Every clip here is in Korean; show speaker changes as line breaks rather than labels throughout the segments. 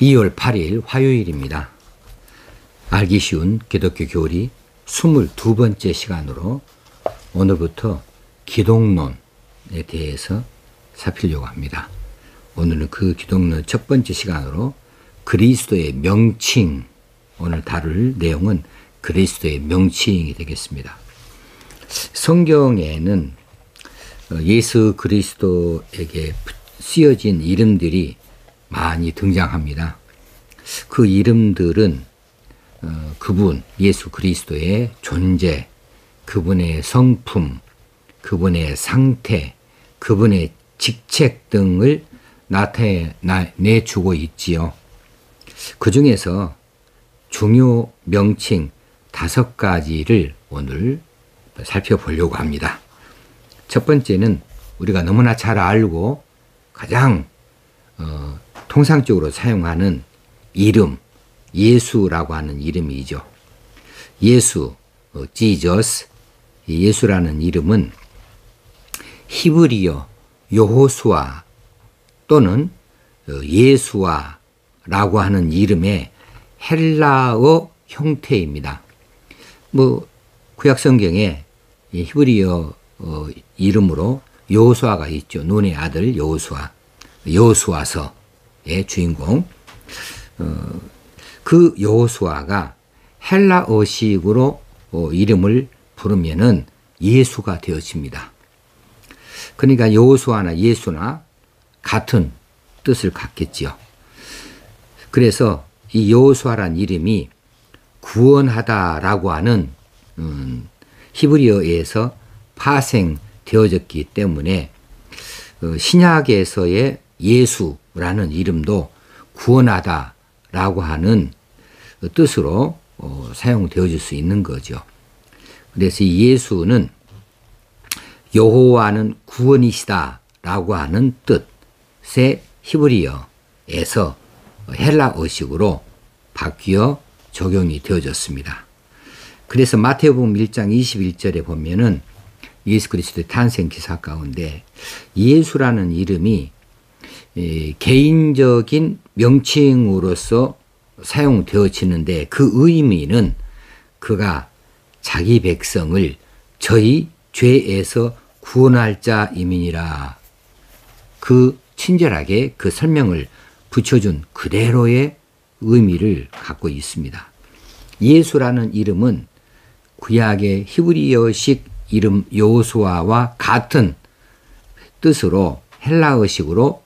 2월 8일 화요일입니다. 알기 쉬운 기독교 교리 22번째 시간으로 오늘부터 기독론에 대해서 살피려고 합니다. 오늘은 그 기독론 첫 번째 시간으로 그리스도의 명칭, 오늘 다룰 내용은 그리스도의 명칭이 되겠습니다. 성경에는 예수 그리스도에게 쓰여진 이름들이 많이 등장합니다. 그 이름들은 그분 예수 그리스도의 존재, 그분의 성품, 그분의 상태, 그분의 직책 등을 나타내주고 있지요. 그 중에서 중요 명칭 5가지를 오늘 살펴보려고 합니다. 첫 번째는 우리가 너무나 잘 알고 가장 통상적으로 사용하는 이름, 예수라고 하는 이름이죠. 예수, Jesus, 예수라는 이름은 히브리어 여호수아 또는 예수아라고 하는 이름의 헬라어 형태입니다. 구약 성경에 히브리어 이름으로 여호수아가 있죠. 눈의 아들 여호수아, 여호수아서의 주인공. 그 여호수아가 헬라어식으로 이름을 부르면은 예수가 되어집니다. 그러니까 여호수아나 예수나 같은 뜻을 갖겠지요. 그래서 이 여호수아란 이름이 구원하다라고 하는 히브리어에서 파생되어졌기 때문에 신약에서의 예수라는 이름도 구원하다라고 하는 뜻으로 사용되어질 수 있는 거죠. 그래서 이 예수는 여호와는 구원이시다라고 하는 뜻의 히브리어에서 헬라어식으로 바뀌어 적용이 되어졌습니다. 그래서 마태복음 1장 21절에 보면은 예수 그리스도의 탄생 기사 가운데 예수라는 이름이 개인적인 명칭으로서 사용되어지는데 그 의미는 그가 자기 백성을 저희 죄에서 구원할 자임이니라. 그 친절하게 그 설명을 붙여준 그대로의 의미를 갖고 있습니다. 예수라는 이름은 구약의 히브리어식 이름 여호수아와 같은 뜻으로 헬라어식으로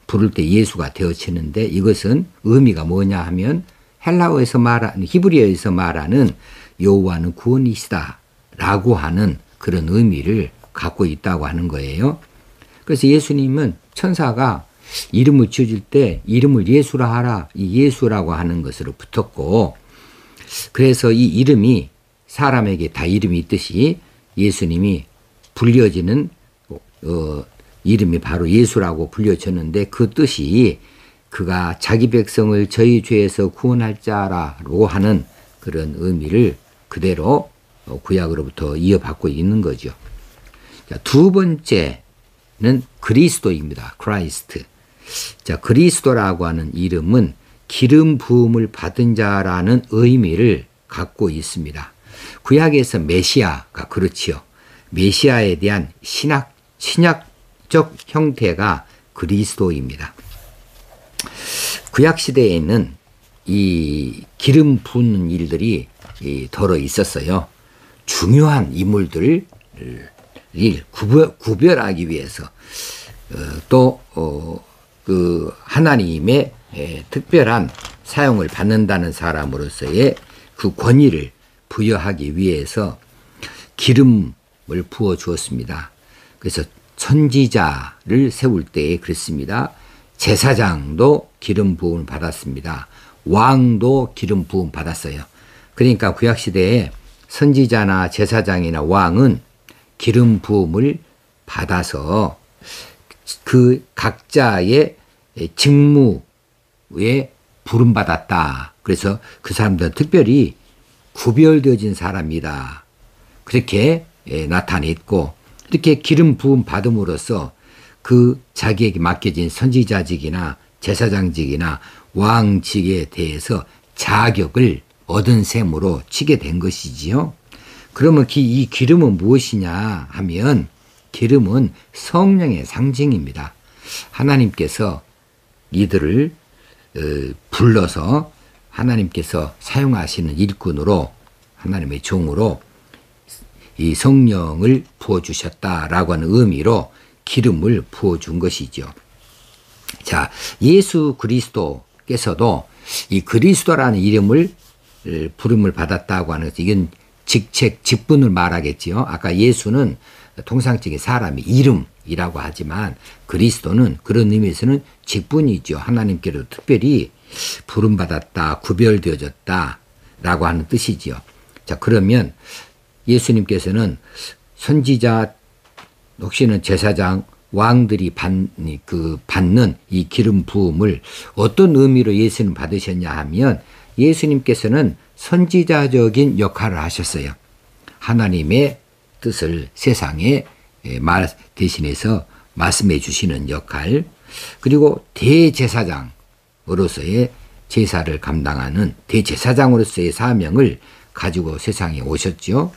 부를 때 예수가 되어지는데 이것은 의미가 뭐냐 하면 헬라어에서 말하는 히브리어에서 말하는 여호와는 구원이시다라고 하는 그런 의미를 갖고 있다고 하는 거예요. 그래서 예수님은 천사가 이름을 지어줄 때 이름을 예수라 하라, 이 예수라고 하는 것으로 붙었고, 그래서 이 이름이 사람에게 다 이름이 있듯이 예수님이 불려지는 이름이 바로 예수라고 불려졌는데 그 뜻이 그가 자기 백성을 저희 죄에서 구원할 자라고 하는 그런 의미를 그대로 구약으로부터 이어받고 있는 거죠. 자, 두 번째는 그리스도입니다. 크라이스트. 자, 그리스도라고 하는 이름은 기름 부음을 받은 자라는 의미를 갖고 있습니다. 구약에서 메시아가 그렇지요. 메시아에 대한 신약적 형태가 그리스도입니다. 구약 시대에는 이 기름 부은 일들이 덜어 있었어요. 중요한 인물들을 구별하기 위해서 또 그 하나님의 특별한 사용을 받는다는 사람으로서의 그 권위를 부여하기 위해서 기름을 부어 주었습니다. 그래서 선지자를 세울 때에 그랬습니다. 제사장도 기름 부음을 받았습니다. 왕도 기름 부음 받았어요. 그러니까 구약시대에 선지자나 제사장이나 왕은 기름 부음을 받아서 그 각자의 직무에 부름받았다. 그래서 그 사람들은 특별히 구별되어진 사람이다. 그렇게 나타냈고, 이렇게 기름 부음 받음으로써 그 자기에게 맡겨진 선지자직이나 제사장직이나 왕직에 대해서 자격을 얻은 셈으로 치게 된 것이지요. 그러면 이 기름은 무엇이냐 하면 기름은 성령의 상징입니다. 하나님께서 이들을 불러서 하나님께서 사용하시는 일꾼으로 하나님의 종으로 이 성령을 부어주셨다라고 하는 의미로 기름을 부어준 것이죠. 자, 예수 그리스도께서도 이 그리스도라는 이름을 부름을 받았다고 하는 것, 이건 직분을 말하겠지요. 아까 예수는 통상적인 사람의 이름이라고 하지만 그리스도는 그런 의미에서는 직분이죠. 하나님께로 특별히 부름받았다, 구별되어졌다 라고 하는 뜻이지요. 자, 그러면 예수님께서는 선지자, 혹시는 제사장, 왕들이 받는 이 기름 부음을 어떤 의미로 예수님 받으셨냐 하면 예수님께서는 선지자적인 역할을 하셨어요. 하나님의 뜻을 세상에 대신해서 말씀해 주시는 역할, 그리고 대제사장으로서의 제사를 감당하는 대제사장으로서의 사명을 가지고 세상에 오셨죠.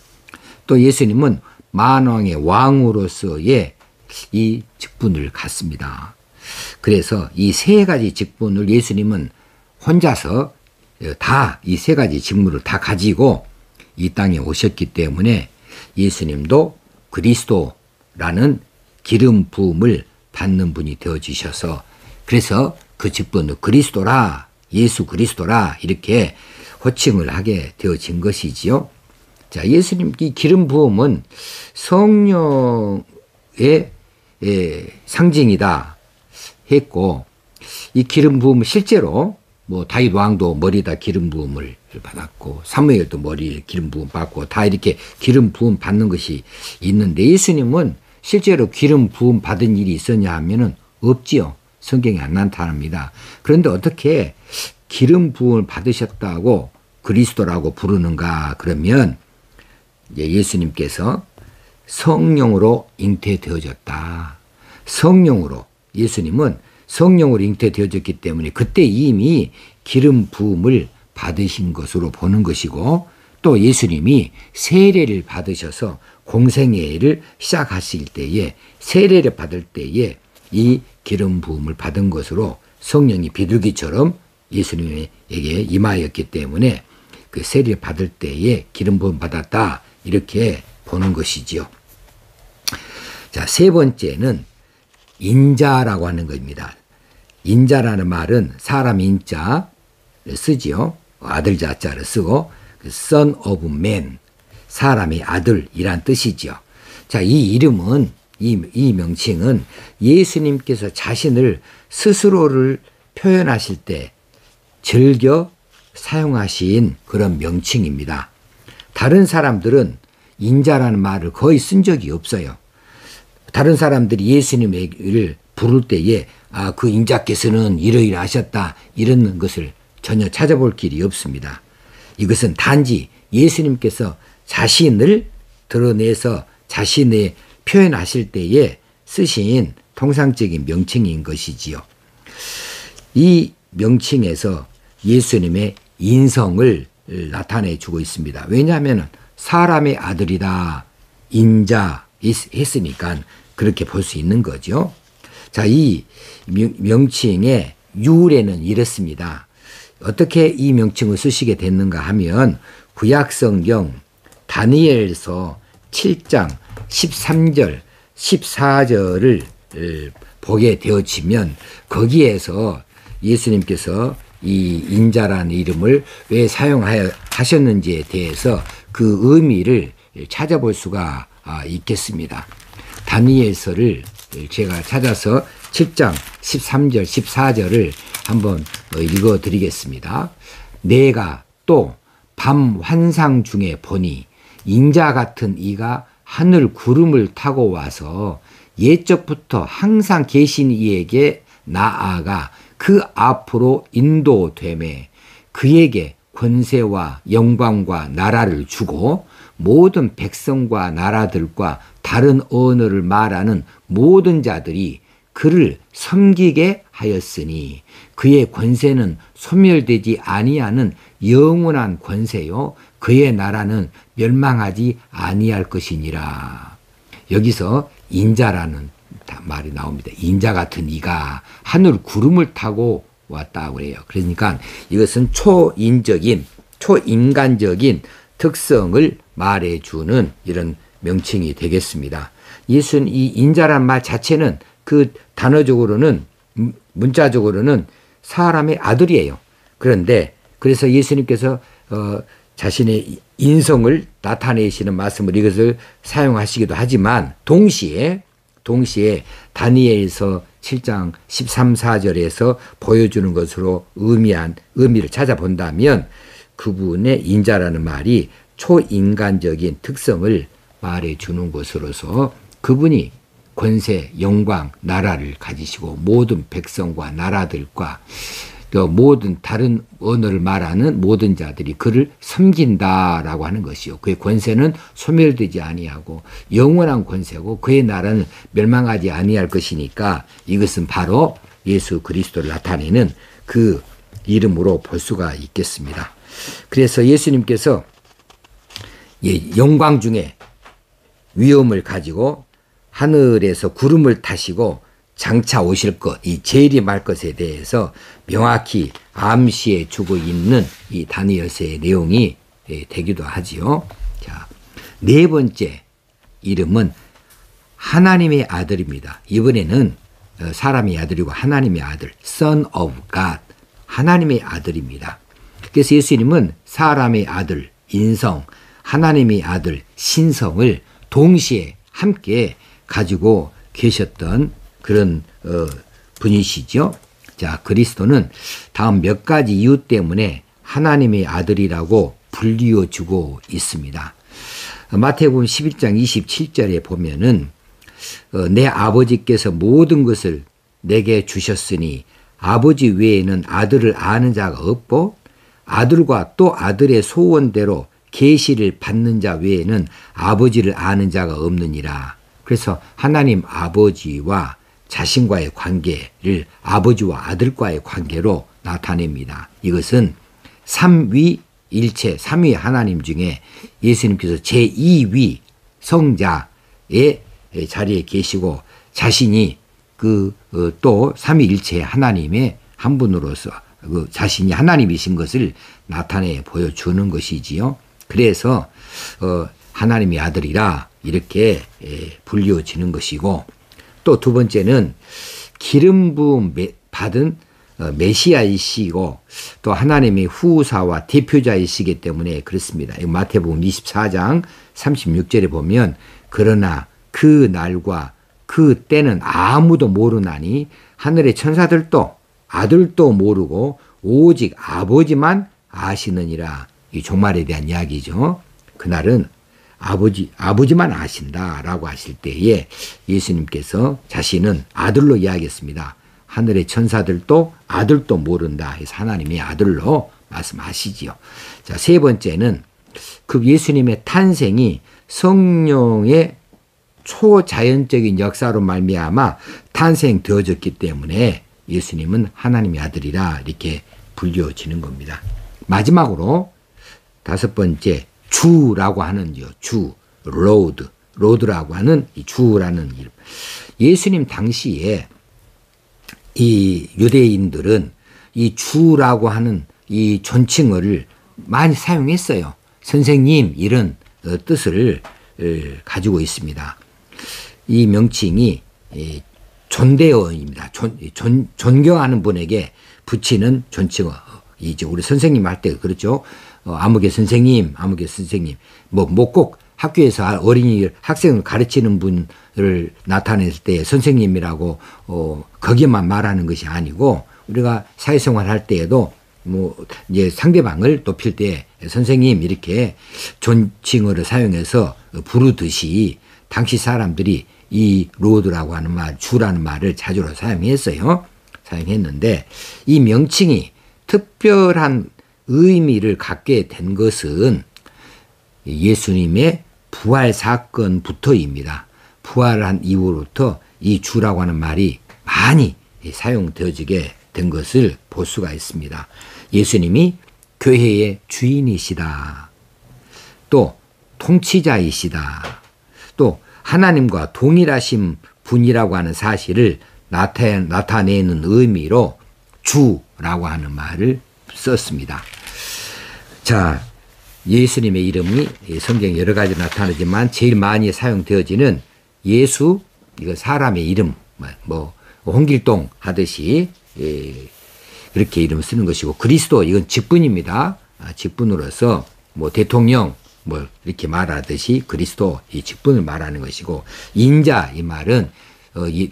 또 예수님은 만왕의 왕으로서의 이 직분을 갖습니다. 그래서 이 세 가지 직분을 예수님은 혼자서 다 이 세 가지 직무를 다 가지고 이 땅에 오셨기 때문에 예수님도 그리스도라는 기름 부음을 받는 분이 되어주셔서 그래서 그 직분을 그리스도라, 예수 그리스도라 이렇게 호칭을 하게 되어진 것이지요. 자, 예수님 이 기름 부음은 성령의 상징이다 했고, 이 기름 부음은 실제로 다윗 왕도 머리에다 기름 부음을 받았고 사무엘도 머리에 기름 부음 받고 다 이렇게 기름 부음 받는 것이 있는데 예수님은 실제로 기름 부음 받은 일이 있었냐 하면은 없지요. 성경에 안 나타납니다. 그런데 어떻게 기름 부음을 받으셨다고 그리스도라고 부르는가 그러면 예수님께서 성령으로 잉태되어졌다. 성령으로, 예수님은 성령으로 잉태되어졌기 때문에 그때 이미 기름 부음을 받으신 것으로 보는 것이고, 또 예수님이 세례를 받으셔서 공생애를 시작하실 때에 세례를 받을 때에 이 기름 부음을 받은 것으로 성령이 비둘기처럼 예수님에게 임하였기 때문에 그 세례를 받을 때에 기름 부음 받았다 이렇게 보는 것이지요. 자, 세 번째는 인자라고 하는 것입니다. 인자라는 말은 사람 인자를 쓰지요. 아들 자자를 쓰고 Son of Man, 사람의 아들이란 뜻이죠. 자, 이 이름은 이 명칭은 예수님께서 자신을 스스로를 표현하실 때 즐겨 사용하신 그런 명칭입니다. 다른 사람들은 인자라는 말을 거의 쓴 적이 없어요. 다른 사람들이 예수님을 부를 때에 그 인자께서는 이러이러하셨다 이런 것을 전혀 찾아볼 길이 없습니다. 이것은 단지 예수님께서 자신을 드러내서 자신의 표현하실 때에 쓰신 통상적인 명칭인 것이지요. 이 명칭에서 예수님의 인성을 나타내 주고 있습니다. 왜냐하면 사람의 아들이다, 인자 했으니까 그렇게 볼 수 있는 거죠. 자, 이 명칭의 유래는 이렇습니다. 어떻게 이 명칭을 쓰시게 됐는가 하면 구약성경 다니엘서 7장 13절 14절을 보게 되어지면 거기에서 예수님께서 이 인자라는 이름을 왜 사용하셨는지에 대해서 그 의미를 찾아볼 수가 있겠습니다. 다니엘서를 제가 찾아서 7장 13절 14절을 한번 읽어드리겠습니다. 내가 또 밤 환상 중에 보니 인자 같은 이가 하늘 구름을 타고 와서 옛적부터 항상 계신 이에게 나아가 그 앞으로 인도되매 그에게 권세와 영광과 나라를 주고 모든 백성과 나라들과 다른 언어를 말하는 모든 자들이 그를 섬기게 하였으니 그의 권세는 소멸되지 아니하는 영원한 권세요 그의 나라는 멸망하지 아니할 것이니라. 여기서 인자라는 말이 나옵니다. 인자 같은 이가 하늘 구름을 타고 왔다고 해요. 그러니까 이것은 초인적인 초인간적인 특성을 말해주는 이런 명칭이 되겠습니다. 예수는 이 인자란 말 자체는 그 단어적으로는 문자적으로는 사람의 아들이에요. 그런데 그래서 예수님께서 자신의 인성을 나타내시는 말씀을 이것을 사용하시기도 하지만 동시에 다니엘서 7장 13, 14절에서 보여주는 것으로 의미를 찾아본다면 그분의 인자라는 말이 초인간적인 특성을 말해주는 것으로서 그분이 권세, 영광, 나라를 가지시고 모든 백성과 나라들과 또 모든 다른 언어를 말하는 모든 자들이 그를 섬긴다라고 하는 것이요. 그의 권세는 소멸되지 아니하고 영원한 권세고 그의 나라는 멸망하지 아니할 것이니까 이것은 바로 예수 그리스도를 나타내는 그 이름으로 볼 수가 있겠습니다. 그래서 예수님께서 영광 중에 위엄을 가지고 하늘에서 구름을 타시고 장차 오실 것, 이 재림할 것에 대해서 명확히 암시해 주고 있는 이 다니엘서의 내용이 되기도 하지요. 자, 네 번째 이름은 하나님의 아들입니다. 이번에는 사람의 아들이고 하나님의 아들, Son of God, 하나님의 아들입니다. 그래서 예수님은 사람의 아들, 인성, 하나님의 아들, 신성을 동시에 함께 가지고 계셨던 그런 분이시죠. 자, 그리스도는 다음 몇 가지 이유 때문에 하나님의 아들이라고 불리워주고 있습니다. 마태복음 11장 27절에 보면은 내 아버지께서 모든 것을 내게 주셨으니 아버지 외에는 아들을 아는 자가 없고 아들과 또 아들의 소원대로 계시를 받는 자 외에는 아버지를 아는 자가 없느니라. 그래서 하나님 아버지와 자신과의 관계를 아버지와 아들과의 관계로 나타냅니다. 이것은 삼위일체, 삼위 하나님 중에 예수님께서 제2위 성자의 자리에 계시고 자신이 또 삼위일체 하나님의 한 분으로서 자신이 하나님이신 것을 나타내 보여주는 것이지요. 그래서 하나님의 아들이라 이렇게 불리워지는 것이고 또 두 번째는 기름 부음 받은 메시아이시고 또 하나님의 후사와 대표자이시기 때문에 그렇습니다. 마태복음 24장 36절에 보면 그러나 그 날과 그 때는 아무도 모르나니 하늘의 천사들도 아들도 모르고 오직 아버지만 아시느니라. 이 종말에 대한 이야기죠. 그날은 아버지만 아신다라고 하실 때에 예수님께서 자신은 아들로 이야기했습니다. 하늘의 천사들도 아들도 모른다 해서 하나님의 아들로 말씀하시지요. 자, 세 번째는 그 예수님의 탄생이 성령의 초자연적인 역사로 말미암아 탄생되어졌기 때문에 예수님은 하나님의 아들이라 이렇게 불려지는 겁니다. 마지막으로 다섯 번째 주라고 하는 주, 로드라고 하는 이 주라는 이름. 예수님 당시에 이 유대인들은 이 주라고 하는 이 존칭어를 많이 사용했어요. 선생님 이런 뜻을 가지고 있습니다. 이 명칭이 존대어입니다. 존경하는 분에게 붙이는 존칭어. 이제 우리 선생님 할 때 그렇죠. 아무개 선생님, 뭐 꼭 학교에서 어린이 학생을 가르치는 분을 나타냈을 때 선생님이라고 거기에만 말하는 것이 아니고 우리가 사회생활 할 때에도 뭐 이제 상대방을 높일 때 선생님 이렇게 존칭어를 사용해서 부르듯이 당시 사람들이 이 로드라고 하는 말, 주라는 말을 자주로 사용했는데 이 명칭이 특별한 의미를 갖게 된 것은 예수님의 부활 사건부터입니다. 부활한 이후로부터 이 주라고 하는 말이 많이 사용되어지게 된 것을 볼 수가 있습니다. 예수님이 교회의 주인이시다. 또 통치자이시다. 또 하나님과 동일하신 분이라고 하는 사실을 나타내는 의미로 주라고 하는 말을 썼습니다. 자, 예수님의 이름이 성경에 여러 가지 나타나지만 제일 많이 사용되어지는 예수, 이거 사람의 이름, 뭐 홍길동 하듯이 그렇게 이름을 쓰는 것이고, 그리스도 이건 직분입니다. 직분으로서 뭐 대통령 뭐 이렇게 말하듯이 그리스도 이 직분을 말하는 것이고, 인자 이 말은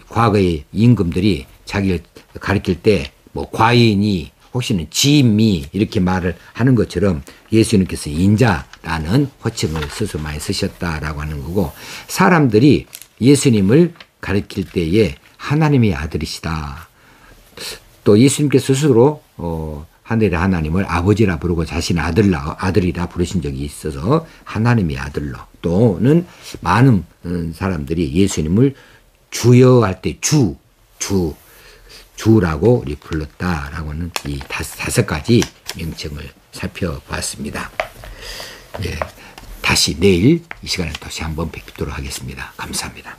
과거의 임금들이 자기를 가리킬 때 뭐 과인이 혹시는 지미 이렇게 말을 하는 것처럼 예수님께서 인자라는 호칭을 스스로 많이 쓰셨다라고 하는 거고, 사람들이 예수님을 가리킬 때에 하나님의 아들이시다. 또 예수님께서 스스로 하늘의 하나님을 아버지라 부르고 자신의 아들이라 부르신 적이 있어서 하나님의 아들로, 또는 많은 사람들이 예수님을 주여 할 때 주라고 우리 불렀다라고 하는 이 다섯 가지 명칭을 살펴봤습니다. 네, 다시 내일 이 시간에 다시 한번 뵙도록 하겠습니다. 감사합니다.